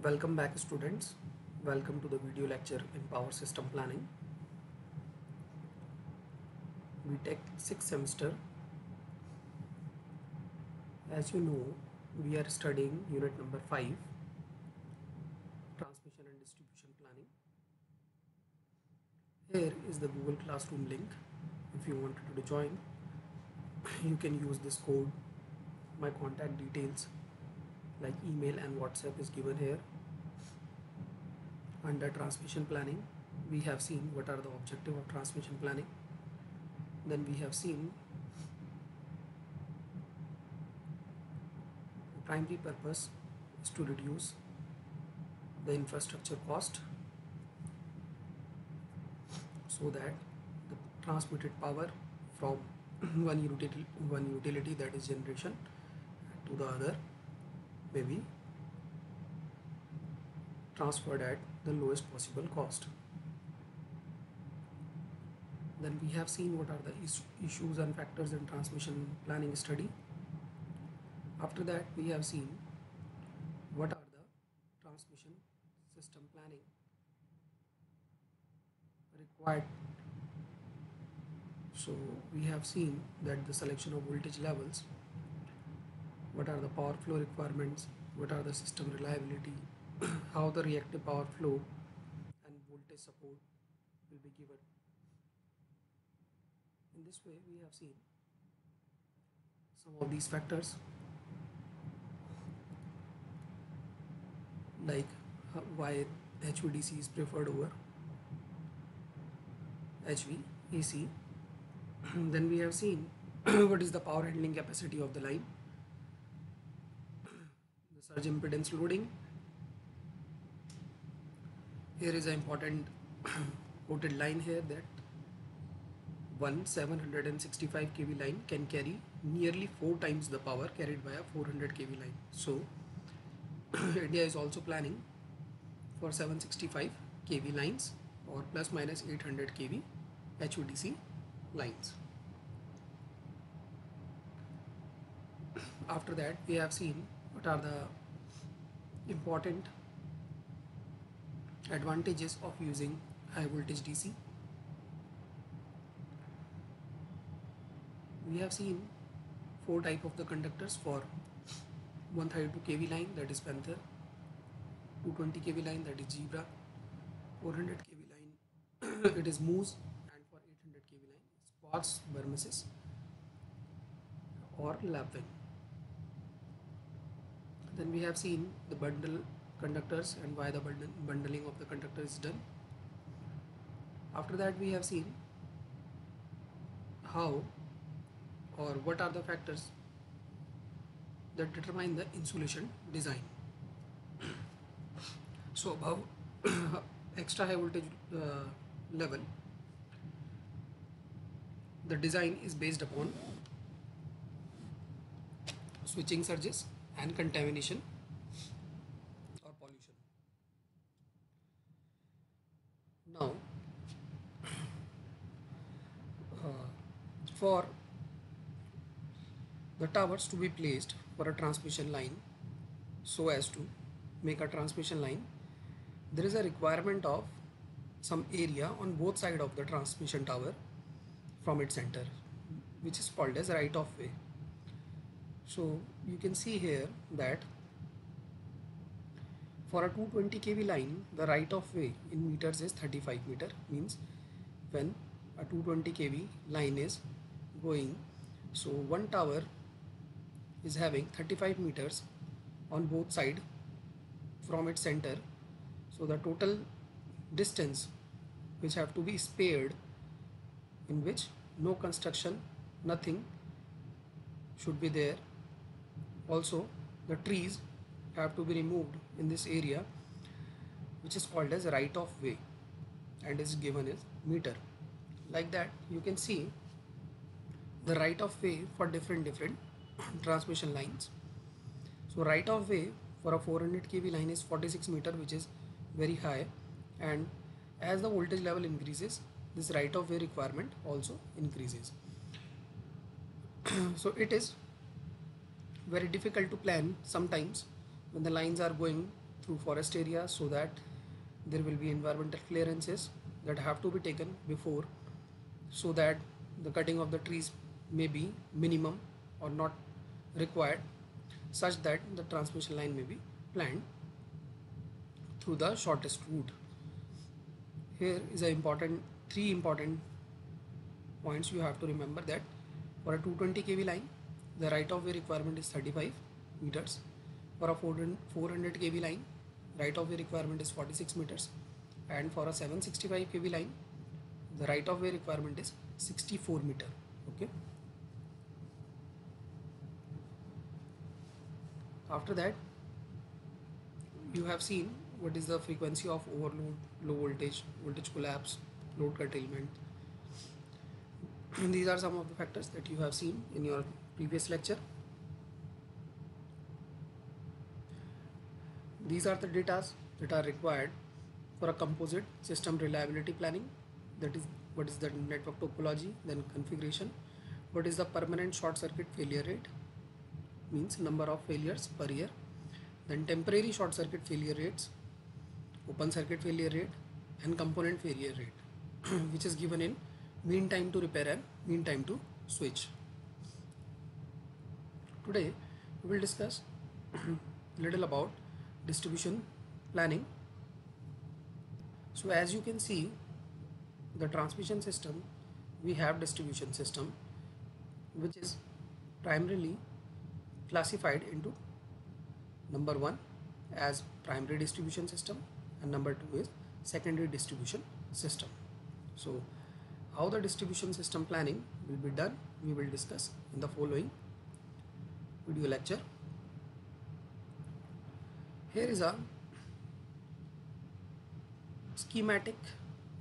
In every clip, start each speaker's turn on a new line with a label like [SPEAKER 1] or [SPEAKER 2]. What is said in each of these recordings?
[SPEAKER 1] Welcome back students. Welcome to the video lecture in Power System Planning. BTech 6th semester. As you know, we are studying unit number 5, Transmission and Distribution Planning. Here is the Google Classroom link. If you wanted to join, you can use this code. My contact details like email and WhatsApp is given here. Under transmission planning, we have seen what are the objective of transmission planning. Then we have seen the primary purpose is to reduce the infrastructure cost so that the transmitted power from one utility, that is generation, to the other may be transferred at the lowest possible cost. Then we have seen what are the issues and factors in transmission planning study. After that, we have seen what are the transmission system planning required. So we have seen that the selection of voltage levels, what are the power flow requirements, what are the system reliability, how the reactive power flow and voltage support will be given. In this way, we have seen some of these factors like why HVDC is preferred over HVAC. Then we have seen what is the power handling capacity of the line, the surge impedance loading. Here is an important quoted line here that one 765 kV line can carry nearly 4 times the power carried by a 400 kV line. So India is also planning for 765 kV lines or plus minus 800 kV HVDC lines. After that, we have seen what are the important advantages of using high voltage DC. We have seen 4 types of the conductors for 132 kV line, that is Panther, 220 kV line, that is Zebra, 400 kV line it is Moose, and for 800 kV line it's Bosch, Burmese or Lapwing. Then we have seen the bundle conductors and why the bundling of the conductor is done. After that, we have seen how or what are the factors that determine the insulation design. So above extra high voltage level, the design is based upon switching surges and contamination or pollution. Now for the towers to be placed for a transmission line, so as to make a transmission line, there is a requirement of some area on both sides of the transmission tower from its center, which is called as right of way. So you can see here that for a 220 kV line, the right of way in meters is 35 meter. Means when a 220 kV line is going, so one tower is having 35 meters on both sides from its center. So the total distance which have to be spared, in which no construction, nothing should be there. Also the trees have to be removed in this area, which is called as right of way and is given as meter. Like that, you can see the right of way for different transmission lines. So right of way for a 400 kV line is 46 meter, which is very high, and as the voltage level increases, this right of way requirement also increases. So it is very difficult to plan sometimes when the lines are going through forest area, so that there will be environmental clearances that have to be taken before, so that the cutting of the trees may be minimum or not required, such that the transmission line may be planned through the shortest route. Here is three important points you have to remember: that for a 220 kV line, the right of way requirement is 35 meters. For a 400 kV line, right of way requirement is 46 meters. And for a 765 kV line, the right of way requirement is 64 meter. Okay. After that, you have seen what is the frequency of overload, low voltage, voltage collapse, load curtailment. And these are some of the factors that you have seen in your previous lecture. These are the data that are required for a composite system reliability planning. That is, what is the network topology, then configuration, what is the permanent short circuit failure rate, means number of failures per year, then temporary short circuit failure rates, open circuit failure rate, and component failure rate, which is given in mean time to repair and mean time to switch. Today we will discuss little about distribution planning. So as you can see, the transmission system, we have distribution system, which is primarily classified into number 1 as primary distribution system, and number 2 is secondary distribution system. So how the distribution system planning will be done, we will discuss in the following video lecture. Here is a schematic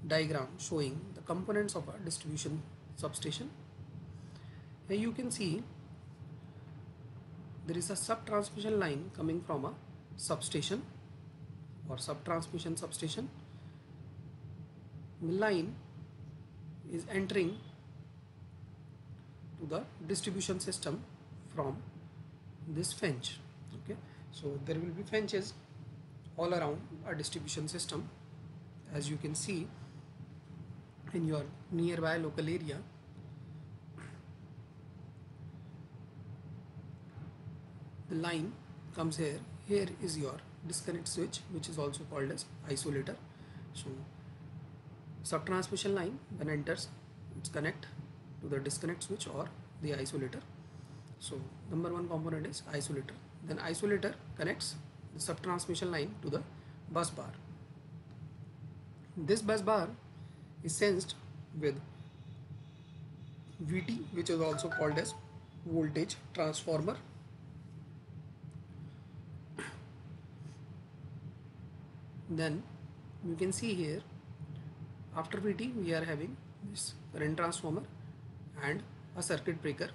[SPEAKER 1] diagram showing the components of a distribution substation. Here you can see there is a sub-transmission line coming from a substation or sub-transmission substation. The line is entering to the distribution system from this fench. Okay, so there will be fences all around a distribution system, as you can see in your nearby local area. The line comes here. Here is your disconnect switch, which is also called as isolator. So sub-transmission line, when enters, it's connect to the disconnect switch or the isolator. So number 1 component is isolator. Then isolator connects the sub-transmission line to the bus bar. This bus bar is sensed with VT, which is also called as voltage transformer. Then you can see here, after VT we are having this current transformer and a circuit breaker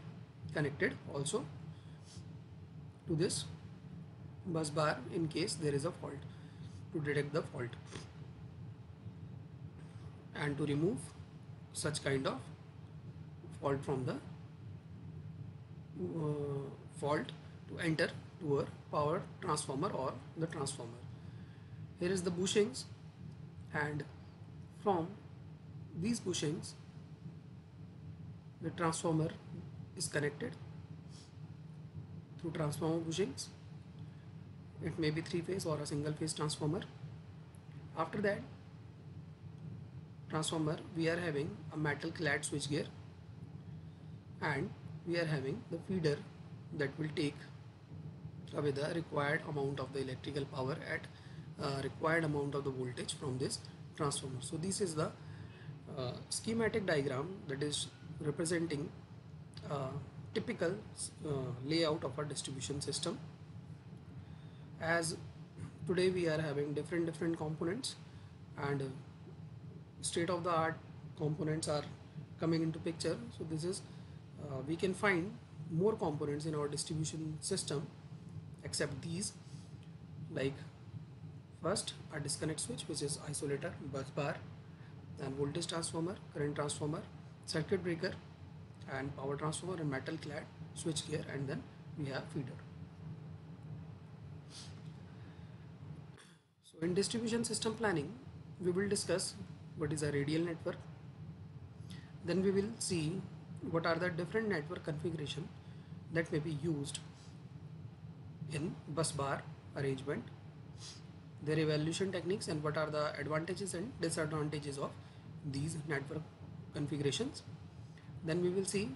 [SPEAKER 1] connected also to this bus bar in case there is a fault, to detect the fault and to remove such kind of fault from the fault to enter to a power transformer or the transformer. Here is the bushings, and from these bushings the transformer is connected through transformer bushings. It may be 3-phase or a single phase transformer. After that transformer, we are having a metal clad switchgear, and we are having the feeder that will take away the required amount of the electrical power at required amount of the voltage from this transformer. So this is the schematic diagram that is representing typical layout of a distribution system. As today we are having different components, and state of the art components are coming into picture. So this is we can find more components in our distribution system except these, like first a disconnect switch, which is isolator, bus bar, and voltage transformer, current transformer, circuit breaker, and power transformer, and metal clad switch gear, and then we have feeder. in distribution system planning, we will discuss what is a radial network. Then we will see what are the different network configuration that may be used in bus bar arrangement, their evaluation techniques, and what are the advantages and disadvantages of these network configurations. Then we will see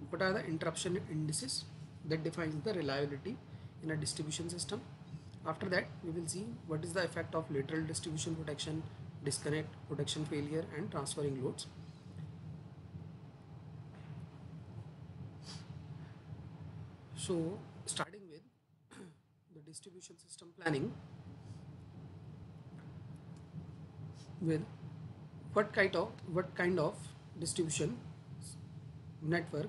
[SPEAKER 1] what are the interruption indices that defines the reliability in a distribution system. After that, we will see what is the effect of lateral distribution protection, disconnect, protection failure, and transferring loads. So, starting with the distribution system planning, with what kind of distribution network.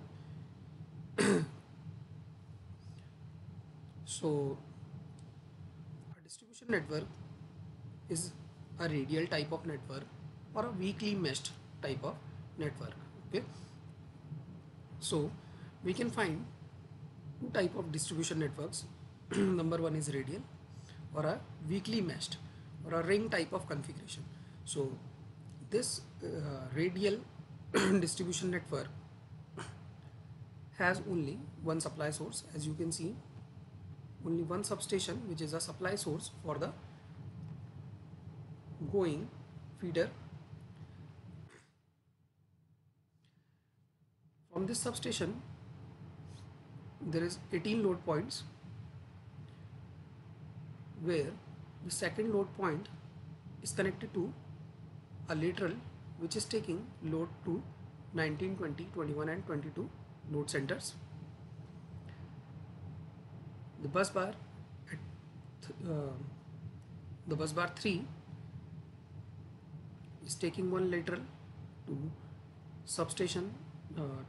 [SPEAKER 1] So, a distribution network is a radial type of network or a weakly meshed type of network. Okay, so we can find two type of distribution networks. Number one is radial or a weakly meshed or a ring type of configuration. So this radial distribution network has only one supply source. As you can see, only one substation which is a supply source for the going feeder. From this substation there is 18 load points, where the second load point is connected to a lateral which is taking load to 19, 20, 21 and 22 load centers. The bus bar at the bus bar 3 is taking one lateral to substation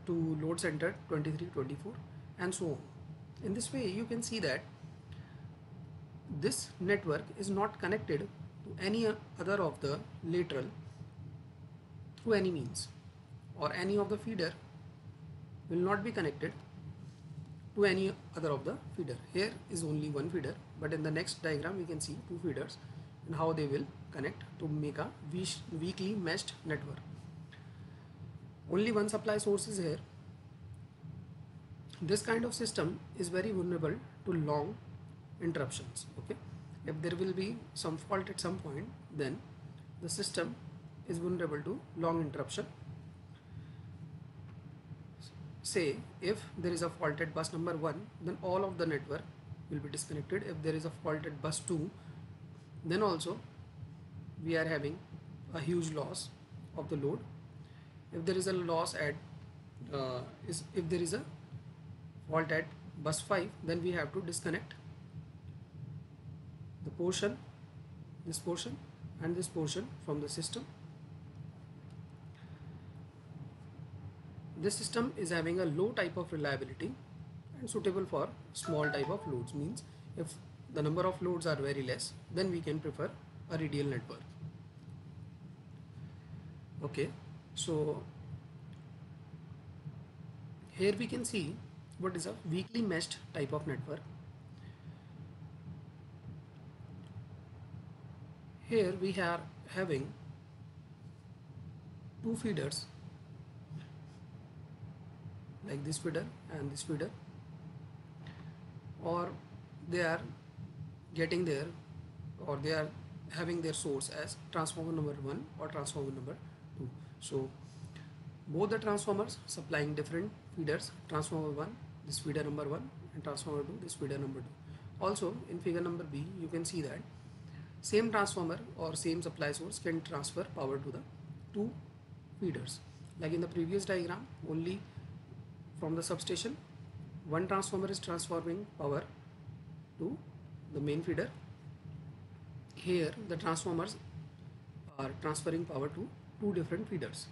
[SPEAKER 1] to load center 23, 24 and so on. In this way you can see that this network is not connected to any other of the lateral through any means, or any of the feeder will not be connected to any other of the feeder. Here is only one feeder, but in the next diagram we can see two feeders and how they will connect to make a weakly meshed network. Only one supply source is here. This kind of system is very vulnerable to long interruptions. Okay, if there will be some fault at some point, then the system is vulnerable to long interruption. Say if there is a fault at bus number 1, then all of the network will be disconnected. If there is a fault at bus 2, then also we are having a huge loss of the load. If there is a loss at if there is a fault at bus 5, then we have to disconnect the portion, this portion and this portion from the system. This system is having a low type of reliability and suitable for small type of loads. Means if the number of loads are very less, then we can prefer a radial network. Okay, so here we can see what is a weakly meshed type of network. Here we are having two feeders, like this feeder and this feeder, or they are getting there, or they are having their source as transformer number 1 or transformer number 2. So both the transformers supplying different feeders, transformer 1 this feeder number 1 and transformer 2 this feeder number 2. Also in figure number B you can see that same transformer or same supply source can transfer power to the two feeders. Like in the previous diagram, only from the substation one transformer is transforming power to the main feeder. Here the transformers are transferring power to two different feeders.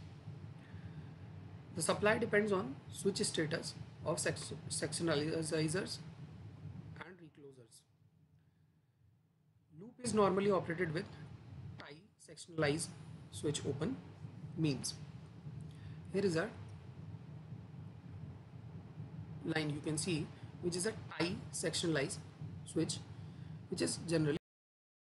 [SPEAKER 1] The supply depends on switch status of sectionalizers and reclosers. Loop is normally operated with tie sectionalize switch open. Means here is a line you can see which is a tie sectionalize switch, which is generally